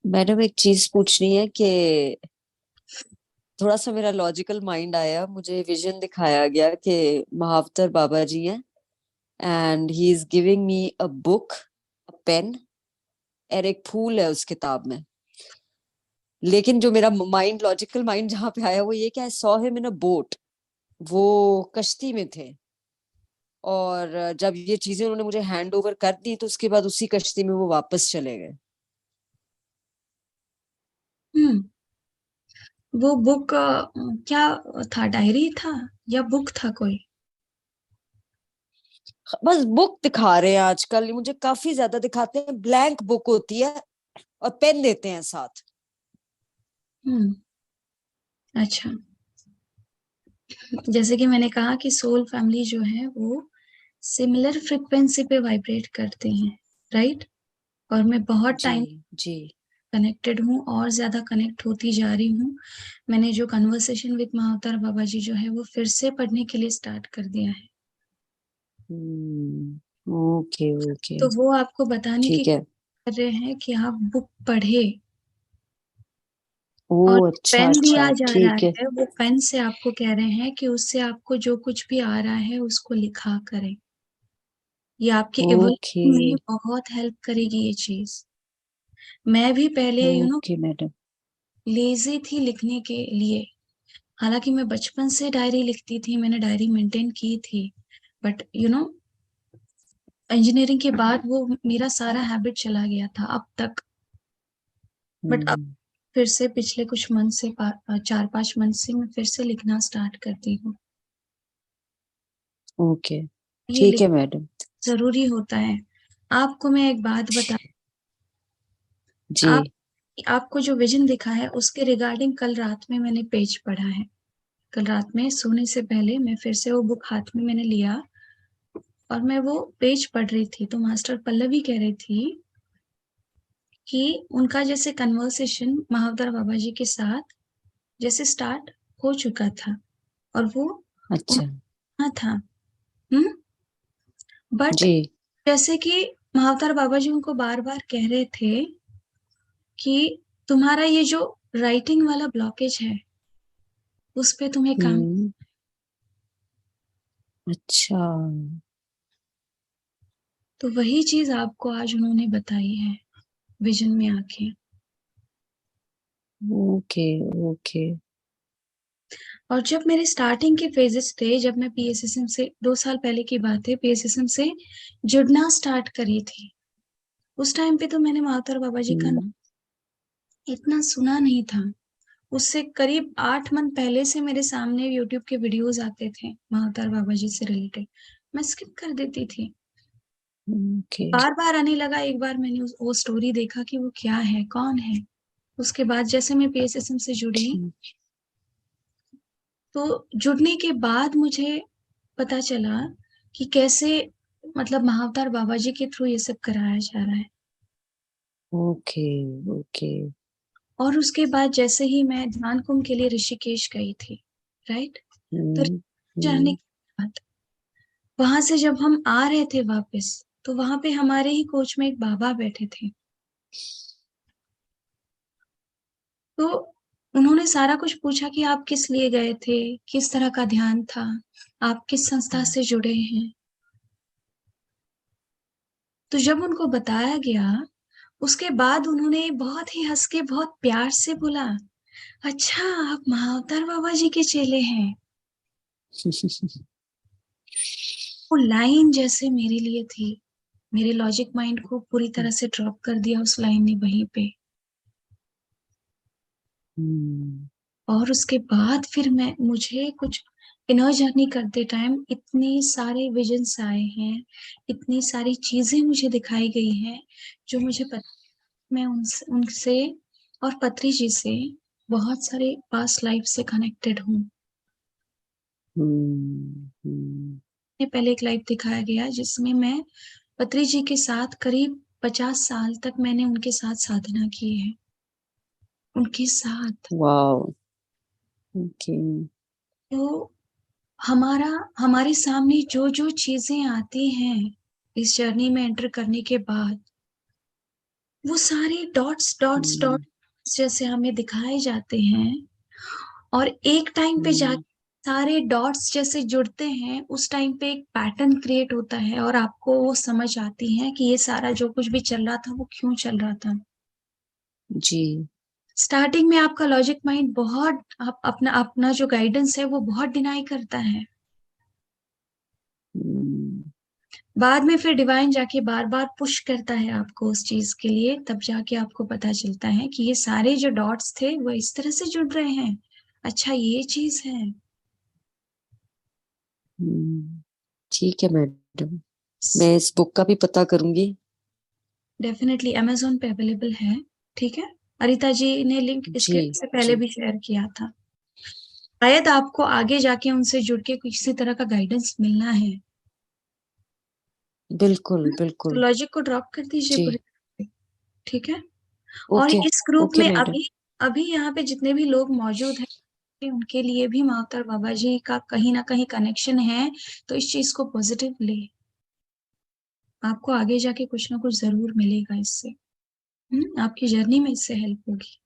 Madam एक चीज पूछनी है कि थोड़ा सा मेरा लॉजिकल माइंड आया, मुझे विजन दिखाया गया कि महाअवतार बाबा जी हैं and he is giving me a book, a pen और एक फूल है उस किताब में। लेकिन जो मेरा माइंड, लॉजिकल माइंड जहाँ पे आया वो ये कि I saw him in a boat, वो कश्ती में थे। और जब ये चीजें उन्होंने मुझे हैंड ओवर कर दी तो उसके बाद उसी कश्ती में वो वापस चले गए। हम्म। वो बुक क्या था? डायरी था या बुक था कोई? बस बुक दिखा रहे हैं आजकल, मुझे काफी ज्यादा दिखाते हैं, ब्लैंक बुक होती है और पेन देते हैं साथ। हम्म। अच्छा। जैसे कि मैंने कहा कि सोल फैमिली जो है वो सिमिलर फ्रिक्वेंसी पे वाइब्रेट करते हैं, राइट? और मैं बहुत जी टाइम जी। कनेक्टेड हूँ और ज्यादा कनेक्ट होती जा रही हूँ। मैंने जो कन्वर्सेशन विद महाअवतार बाबा जी जो है वो फिर से पढ़ने के लिए स्टार्ट कर दिया है। Okay okay. तो वो आपको बताने की ठीक है। कर रहे हैं कि आप बुक पढ़े। ओ और अच्छा पेन दिया अच्छा जा रहा ठीक है। है, वो पेन से आपको कह रहे हैं कि उससे आपको जो कुछ भी आ रहा है उसको लिखा करें। ये आपके ओके इवोल्यूशन में बहुत हेल्प करेगी ये चीज। मैं भी पहले ओके मैडम। लेजी थी लिखने के लिए। हालांकि मैं बचपन से डायरी लिखती थी, मैंने डायरी मेंटेन की थी। बट इंजीनियरिंग के बाद वो मेरा सारा हैबिट चला गया था अब तक। बट अब हम्म। फिर से पिछले कुछ मंथ से 4-5 मंथ से मैं फिर से लिखना स्टार्ट करती हूँ। ओके ये ठीक लिख है मैडम। जरूरी होता है। आपको मैं एक बात बता, आप जी। आपको जो विजन दिखा है उसके रिगार्डिंग कल रात में मैंने पेज पढ़ा है। कल रात में सोने से पहले मैं फिर से वो बुक हाथ में मैंने लिया और मैं वो पेज पढ़ रही थी, तो मास्टर पल्लवी कह रही थी कि उनका जैसे कन्वर्सेशन महावतार बाबा जी के साथ जैसे स्टार्ट हो चुका था और वो अच्छा। उन्होंने था। हम्म। बट जी। जैसे कि महावतार बाबा जी उनको बार बार कह रहे थे कि तुम्हारा ये जो राइटिंग वाला ब्लॉकेज है उस पे तुम्हें काम। हम्म। अच्छा। तो वही चीज आपको आज उन्होंने बताई है विजन में आके। Okay okay. और जब मेरे स्टार्टिंग के फेजेस थे, जब मैं पीएसएसएम से 2 साल पहले की बात है, पीएसएसएम से जुड़ना स्टार्ट करी थी, उस टाइम पे तो मैंने महावतार बाबा जी का हम्म। इतना सुना नहीं था। उससे करीब 8 मंथ पहले से मेरे सामने यूट्यूब के वीडियोस आते थे महावतार बाबा जी से रिलेटेड, मैं स्किप कर देती थी। ओके। बार बार आने लगा, एक बार मैंने वो स्टोरी देखा कि वो क्या है, कौन है। उसके बाद जैसे मैं पीएसएसएम से जुड़ी, ठीक। तो जुड़ने के बाद मुझे पता चला कि कैसे मतलब महाअवतार बाबा जी के थ्रू ये सब कराया जा रहा है। Okay okay. और उसके बाद जैसे ही मैं ध्यान कुंभ के लिए ऋषिकेश गई थी, राइट? तो हम्म जाने हम्म। के बाद वहां से जब हम आ रहे थे वापस, तो वहां पे हमारे ही कोच में एक बाबा बैठे थे। तो उन्होंने सारा कुछ पूछा कि आप किस लिए गए थे, किस तरह का ध्यान था, आप किस संस्था से जुड़े हैं। तो जब उनको बताया गया, उसके बाद उन्होंने बहुत ही हंस के बहुत प्यार से बोला, अच्छा आप महाअवतार बाबा जी के चेले हैं। वो लाइन जैसे मेरे लिए थी, मेरे लॉजिक माइंड को पूरी तरह से ड्रॉप कर दिया उस लाइन ने वहीं पे। हम्म और उसके बाद फिर मैं मुझे कुछ इनर जर्नी करते टाइम इतने सारे विजन्स आए हैं, इतनी सारी चीजें मुझे दिखाई गई हैं जो मुझे पता। मैं उनसे उनसे और पत्री जी से बहुत सारे पास्ट लाइफ से कनेक्टेड हूँ। हम्म। पहले एक लाइफ दिखाया गया जिसमें मैं पत्री जी के साथ करीब 50 साल तक मैंने उनके साथ साधना की है, उनके साथ। वाओ। ओके। तो हमारा हमारे सामने जो जो चीजें आती हैं इस जर्नी में एंटर करने के बाद, वो सारे डॉट्स डॉट्स डॉट्स जैसे हमें दिखाए जाते हैं, और एक टाइम पे जाके सारे डॉट्स जैसे जुड़ते हैं, उस टाइम पे एक पैटर्न क्रिएट होता है और आपको वो समझ आती है कि ये सारा जो कुछ भी चल रहा था वो क्यों चल रहा था। जी। स्टार्टिंग में आपका लॉजिक माइंड बहुत आप अपना अपना जो गाइडेंस है वो बहुत डिनाई करता है। बाद में फिर डिवाइन जाके बार बार पुश करता है आपको उस चीज के लिए, तब जाके आपको पता चलता है कि ये सारे जो डॉट्स थे वो इस तरह से जुड़ रहे हैं। अच्छा ये चीज है। ठीक है मैडम, मैं इस बुक का भी पता करूंगी। डेफिनेटली अमेजोन पे अवेलेबल है। ठीक है, अरिता जी ने लिंक जी। इसके से पहले जी भी शेयर किया था। शायद आपको आगे जाके उनसे जुड़ के किसी तरह का गाइडेंस मिलना है। बिल्कुल तो बिल्कुल। लॉजिक को ड्रॉप कर दीजिए जी। पूरे। ठीक है। और ओके। इस ग्रुप ओके में मैडम। अभी अभी यहाँ पे जितने भी लोग मौजूद हैं उनके लिए भी मावतर बाबा जी का कहीं ना कहीं कनेक्शन है। तो इस चीज को पॉजिटिव ले, आपको आगे जाके कुछ ना कुछ जरूर मिलेगा इससे। आपकी जर्नी में इससे हेल्प होगी।